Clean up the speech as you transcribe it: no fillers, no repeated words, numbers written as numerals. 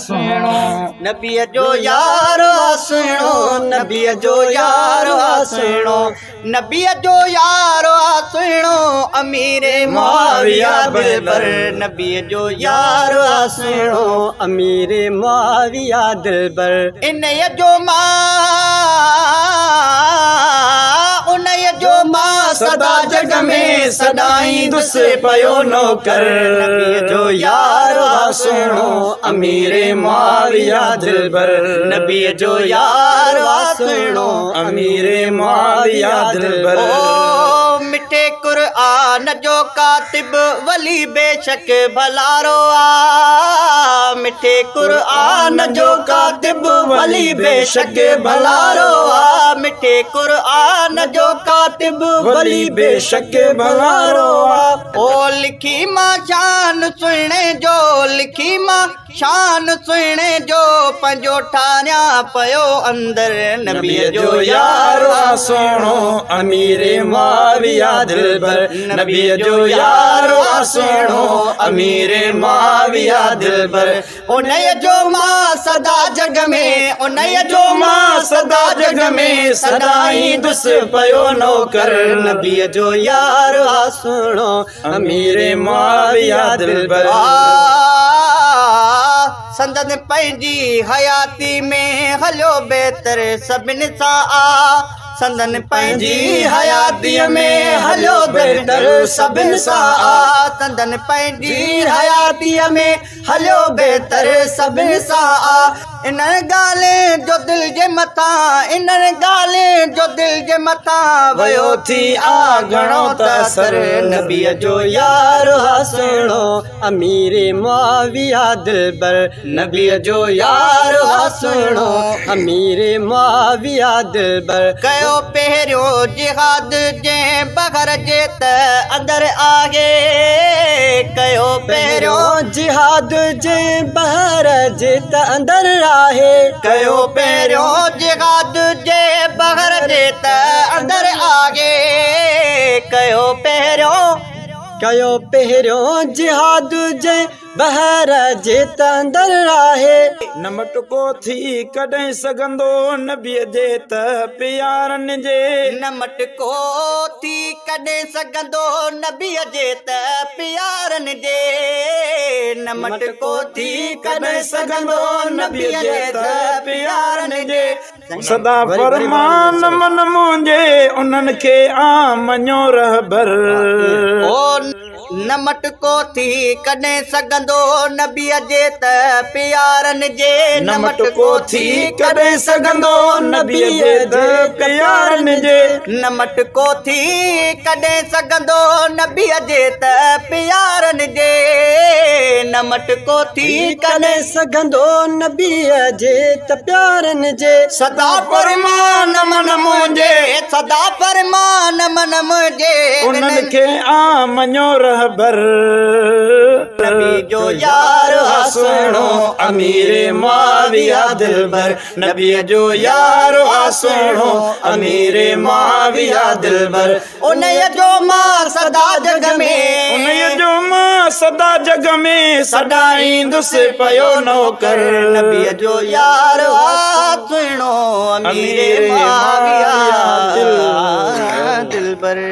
सुहिणो नबीअ जो यार सुहिणो नबीअ जो यार सुहिणो नबीअ जो यार सुहिणो अमीर मुआविया दिलबर नबीअ जो यार सुहिणो अमीर मुआविया दिलबर इन्हीअ जो मां सदा जग में सदाईंदुसि पयो नौकर नबीअ जो यार सुहिणो अमीर मुआविया दिलबर नबीअ जो यार सुहिणो अमीर मुआविया दिलबर मिठे क़ुरआन जो कातिब वली बेशक भलारो मिठे क़ुरआन जो कातिब वली बेशक भलारो मिठे क़ुरआन जो कातिब वली बेशक भलारो ओ लिखी मां शान सुहिणे जो लिखी मां शान सुहिणे जो पंहिंजो ठानिया पयो अंदर नबीअ जो यार सुहिणो अमीर मुआविया दिलबर नबीअ जो यार सुहिणो अमीर मुआविया दिलबर उन्हीअ जो मां सदा जग में उन्हीअ जो मां सदा जग में सदाईंदुसि पयो नौकर नबीअ जो यार सुहिणो अमीर मुआविया दिलबर संदन पंहिंजी हयाती में हलियो बेहतर सभिनि सां संदन पंहिंजी हयातीअ में हलियो बेहतर सभिनि सां संदन पंहिंजी हयातीअ में हलियो बेहतर सभिनि सां इन ॻाल्हि जो दिल जे मथां इन ॻाल्हि जो दिल जे मथां वयो थी घणो त असर नबीअ जो यार सुहिणो अमीर मुआविया दिलबर नबीअ जो यार सुहिणो अमीर मुआविया दिलबर कयो पहिरियों जिहाद जंहिं बग़ैर जे त अंदर आहे कयो पहिरियों जिहाद जे बग़ैर जे त अंदर आहे कयो पहिरियों जिहाद जे बग़ैर जे त अंदर आहे कयो पहिरियों जिहाद जे बहर जे त अंदर आहे न मटको थी कॾहिं सघंदो नबीअ जे त प्यारनि जे न मटको थी कॾहिं सघंदो नबीअ जे त प्यारनि जे न मटको थी कॾहिं सघंदो नबीअ जे त प्यारनि जे सदा फरमान मन मुंहिंजे उन्हनि खे मञो रहबर न मटको थी कॾहिं सघंदो नबीअ जे त प्यारनि जे न मटको थी कॾहिं सघंदो नबीअ जे त प्यारनि जे न मटको थी कॾहिं सघंदो नबीअ जे त प्यारनि जे न मटको थी कॾहिं सघंदो नबीअ जे त प्यारनि जे सदा फरमान मन मुंहिंजे सदा फरमान मन मुंहिंजे उन्हनि खे मञो रहबर नबी जो यार सुहिणो अमीर मुआविया दिलबर नबीअ जो यार सुहिणो अमीर मुआविया दिलबर उन्हीअ जो मां सदा जग में उन्हीअ जो मां सदा जग में सदाईंदुसि पयो नौकर नबीअ जो यार सुहिणो अमीर मुआविया दिलबर